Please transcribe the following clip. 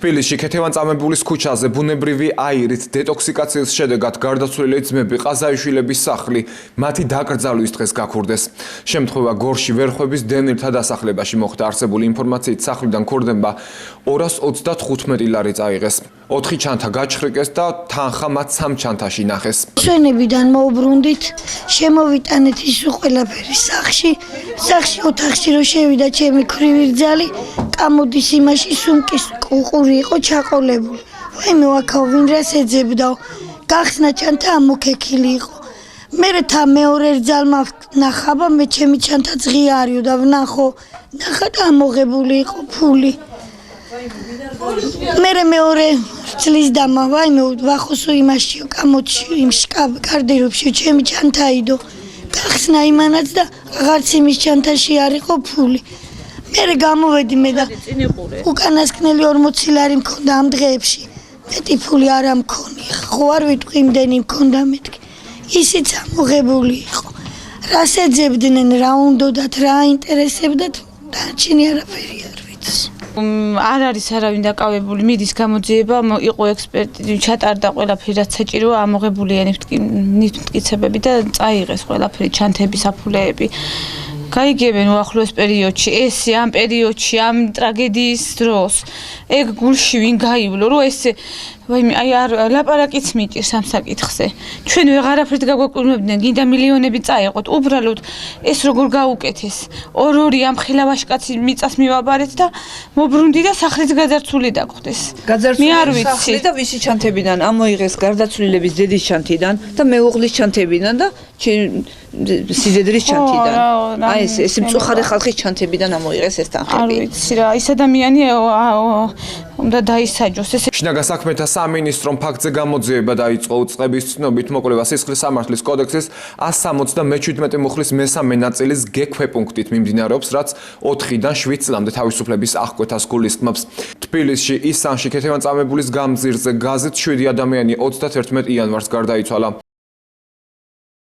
თბილისში ქეთევან-წამებულის ქუჩაზე ბუნებრივი აირით დეტოქსიკაციის შედეგად გარდაცვლილი ძმები ყაზაიშვილების სახლი მათი დაკრძალვის დღეს გაქურდეს. შემთხვევა გორში ვერხვების დენილთა დასახლებაში მოხდა. არსებული ინფორმაციით სახლიდან ქორდება 235 ლარი წაიღეს. 4 ჩანთა გაჩხრიკეს და თანხა მათ 3 ჩანთაში ნახეს. ჩვენებიდან მოუბრუნდით, შემოვიტანეთ ის ყველაფერი სახში ოთახში რო შევიდა ჩემი ქრივირძალი, კამოდის იმაში სუმკის ყუყური იყო ჩაყოლებული. ვაიმე ვაქაო ვინ რას ეძებდაო. გახსნა ჩანთა ამოქექილი იყო. მერეთა მეორე რძალმა ნახაბა მე ჩემი ჩანთა ძღიარიო და ვნახო. ნახა და ამოღებული იყო ფული. მერე მეორე წლის დამა ვაიმე ვახოსო იმაშიო კამოთში იმ შკაფ გარდერობში ჩემი ჩანთაიდო. გახსნა იმანაც და აღარც იმის ჩანთაში არ იყო ფული. მერე გამოვედი მე და უკანასკნელი 40 ლარი მქონდა ამ დღეებში. მეტი ფული არ მქონია. ხო არ ვიტყვი იმდენი მქონდა მეთქი. ისიც ამოღებული იყო. რას ეძებდნენ, რა უნდათ, რა აინტერესებდათ, დანარჩენი არაფერი არ ვიცი. არ არის არავინ დაკავებული, მიდის გამოძიება, იყო ექსპერტი, ჩატარდა ყველაფერი რაც საჭიროა, ამოღებულია ნივთმტკიცებები და წაიღეს ყველაფერი, ჩანთები, საფულეები. გაიგებენ უახლოეს პერიოდში, ესე ამ პერიოდში, ამ ტრაგედიის დროს, ეგ გულში ვინ გაივლო, რომ ესე ვაიმე აი არ ლაპარაკიც მიჭირს ამ საკითხზე. ჩვენ ვეღარაფრით გაგვეკურნებდნენ, გინდა მილიონები წაეყოთ, უბრალოდ ეს როგორ გაუკეთეს. ორ-ორი ამ ხილავაშკაცი მიწას მივაბარეთ და მობრუნდი და სახლიც გაძარცული დაგხვდეს. მე არ ვიცი და ვისი ჩანთებიდან ამოიღეს გარდაცვლილების დედის ჩანთიდან და მეუღლის ჩანთებიდან და სიზედრის ჩანთიდან. აი ეს მწუხარე ხალხის ჩანთებიდან ამოიღეს ეს თანხები. არ ვიცი რა, ის ადამიანი უნდა დაისაჯოს. შინაგან საქმეთა სამინისტრომ ფაქტზე გამოძიება დაიწყო. უწყების ცნობით მოკვლევა სისხლის სამართლის კოდექსის 177 მუხლის მესამე ნაწილის გექვეპუნქტით მიმდინარეობს, რაც 4-დან 7 წლამდე თავისუფლების აღკვეთას გულისხმობს. თბილისში ისანში ქეთევან-წამებულის გამზირზე გაზით 7 ადამიანი 31 იანვარს გარდაიცვალა.